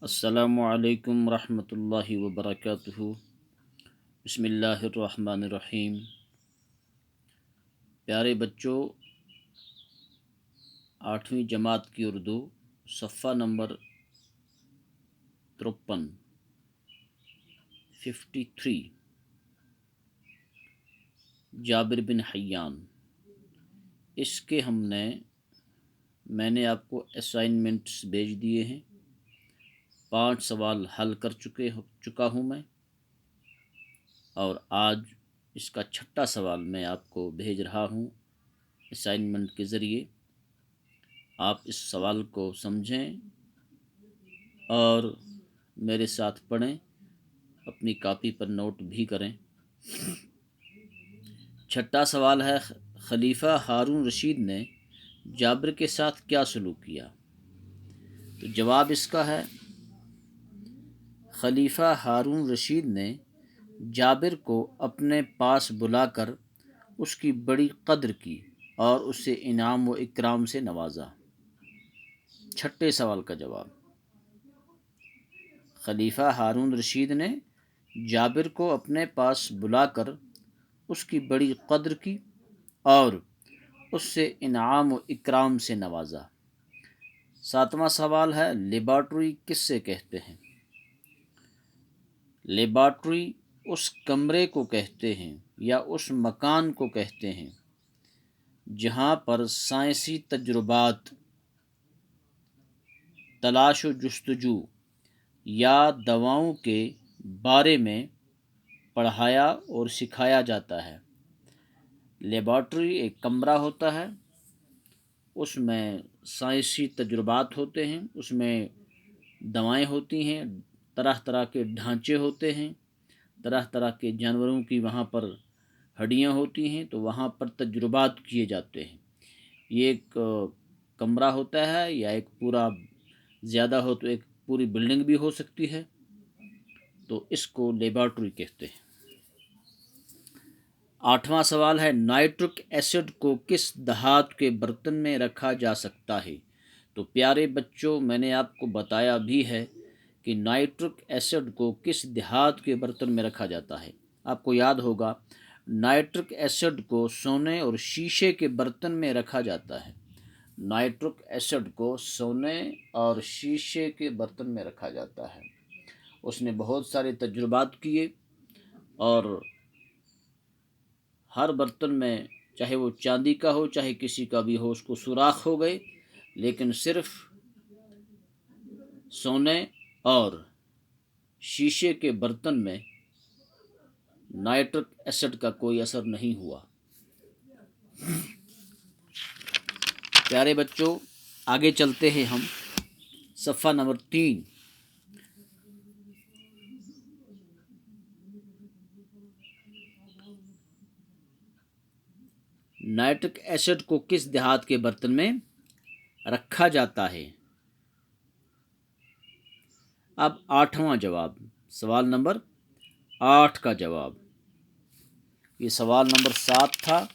السلام علیکم ورحمۃ اللہ وبرکاتہ۔ بسم اللہ الرحمن الرحیم۔ پیارے بچوں، 8ویں جماعت کی اردو صفحہ نمبر 53 جابر بن حیان، اس کے میں نے آپ کو اسائنمنٹس بھیج دیے ہیں۔ 5 سوال حل کر چکا ہوں میں، اور آج اس کا 6واں سوال میں آپ کو بھیج رہا ہوں اسائنمنٹ کے ذریعے۔ آپ اس سوال کو سمجھیں اور میرے ساتھ پڑھیں، اپنی کاپی پر نوٹ بھی کریں۔ 6واں سوال ہے، خلیفہ ہارون رشید نے جابر کے ساتھ کیا سلوک کیا؟ تو جواب اس کا ہے، خلیفہ ہارون رشید نے جابر کو اپنے پاس بلا کر اس کی بڑی قدر کی اور اسے انعام و اکرام سے نوازا۔ 6 سوال کا جواب، خلیفہ ہارون رشید نے جابر کو اپنے پاس بلا کر اس کی بڑی قدر کی اور اس سے انعام و اکرام سے نوازا۔ 7واں سوال ہے، لیبارٹری کس سے کہتے ہیں؟ لیبارٹری اس کمرے کو کہتے ہیں یا اس مکان کو کہتے ہیں جہاں پر سائنسی تجربات، تلاش و جستجو یا دواؤں کے بارے میں پڑھایا اور سکھایا جاتا ہے۔ لیبارٹری ایک کمرہ ہوتا ہے، اس میں سائنسی تجربات ہوتے ہیں، اس میں دوائیں ہوتی ہیں، طرح طرح کے ڈھانچے ہوتے ہیں، طرح طرح کے جانوروں کی وہاں پر ہڈیاں ہوتی ہیں، تو وہاں پر تجربات کیے جاتے ہیں۔ یہ ایک کمرہ ہوتا ہے، یا ایک پورا زیادہ ہو تو ایک پوری بلڈنگ بھی ہو سکتی ہے، تو اس کو لیبارٹری کہتے ہیں۔ 8واں سوال ہے، نائٹرک ایسڈ کو کس دھات کے برتن میں رکھا جا سکتا ہے؟ تو پیارے بچوں، میں نے آپ کو بتایا بھی ہے کہ نائٹرک ایسڈ کو کس دھات کے برتن میں رکھا جاتا ہے۔ آپ کو یاد ہوگا، نائٹرک ایسڈ کو سونے اور شیشے کے برتن میں رکھا جاتا ہے۔ نائٹرک ایسڈ کو سونے اور شیشے کے برتن میں رکھا جاتا ہے۔ اس نے بہت سارے تجربات کیے، اور ہر برتن میں، چاہے وہ چاندی کا ہو چاہے کسی کا بھی ہو، اس کو سوراخ ہو گئے، لیکن صرف سونے اور شیشے کے برتن میں نائٹرک ایسڈ کا کوئی اثر نہیں ہوا۔ پیارے بچوں، آگے چلتے ہیں ہم صفحہ نمبر 3۔ نائٹرک ایسڈ کو کس دھات کے برتن میں رکھا جاتا ہے؟ اب 8واں جواب، سوال نمبر 8 کا جواب، یہ سوال نمبر 7 تھا،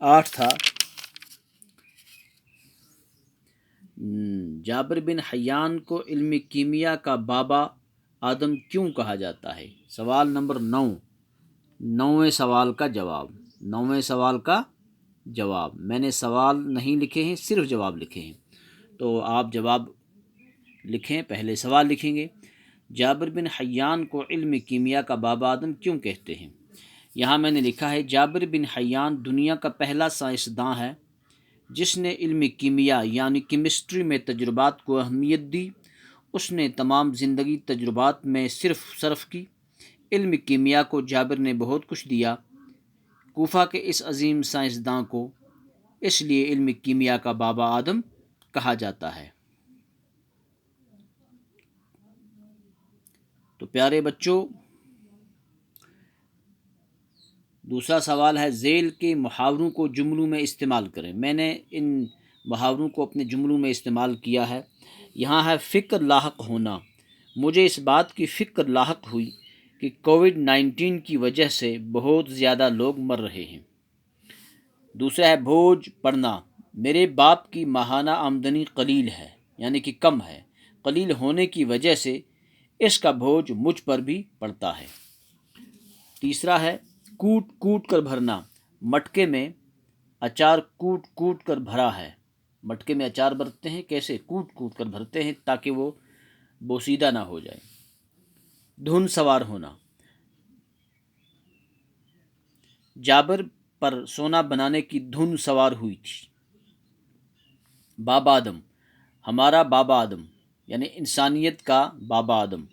8 تھا۔ جابر بن حیان کو علم کیمیا کا بابا آدم کیوں کہا جاتا ہے؟ سوال نمبر 9، 9ویں سوال کا جواب، 9ویں سوال کا جواب۔ میں نے سوال نہیں لکھے ہیں، صرف جواب لکھے ہیں، تو آپ جواب لکھیں، پہلے سوال لکھیں گے۔ جابر بن حیان کو علم کیمیا کا بابا آدم کیوں کہتے ہیں؟ یہاں میں نے لکھا ہے، جابر بن حیان دنیا کا پہلا سائنسداں ہے جس نے علم کیمیا یعنی کیمسٹری میں تجربات کو اہمیت دی۔ اس نے تمام زندگی تجربات میں صرف کی۔ علم کیمیا کو جابر نے بہت کچھ دیا۔ کوفہ کے اس عظیم سائنسداں کو اس لیے علم کیمیا کا بابا آدم کہا جاتا ہے۔ تو پیارے بچوں، دوسرا سوال ہے، ذیل کے محاوروں کو جملوں میں استعمال کریں۔ میں نے ان محاوروں کو اپنے جملوں میں استعمال کیا ہے۔ یہاں ہے فکر لاحق ہونا۔ مجھے اس بات کی فکر لاحق ہوئی کہ کووڈ-19 کی وجہ سے بہت زیادہ لوگ مر رہے ہیں۔ دوسرا ہے بوجھ پڑنا۔ میرے باپ کی ماہانہ آمدنی قلیل ہے، یعنی کہ کم ہے۔ قلیل ہونے کی وجہ سے اس کا بوجھ مجھ پر بھی پڑتا ہے۔ تیسرا ہے کوٹ کوٹ کر بھرنا، مٹکے میں اچار کوٹ کوٹ کر بھرا ہے۔ مٹکے میں اچار بھرتے ہیں، کیسے؟ کوٹ کوٹ کر بھرتے ہیں تاکہ وہ بوسیدہ نہ ہو جائے۔ دھن سوار ہونا، جابر پر سونا بنانے کی دھن سوار ہوئی تھی۔ بابا آدم، ہمارا بابا آدم یعنی انسانیت کا بابا آدم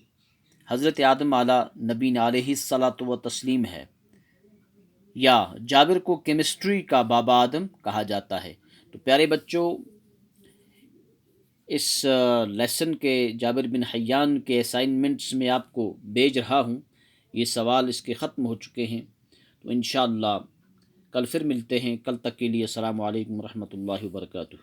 حضرت آدم علیہ نبی علیہ الصلاۃ و تسلیم ہے، یا جابر کو کیمسٹری کا بابا آدم کہا جاتا ہے۔ تو پیارے بچوں، اس لیسن کے جابر بن حیان کے اسائنمنٹس میں آپ کو بھیج رہا ہوں، یہ سوال اس کے ختم ہو چکے ہیں۔ تو انشاءاللہ کل پھر ملتے ہیں، کل تک کے لیے السلام علیکم ورحمۃ اللہ وبرکاتہ۔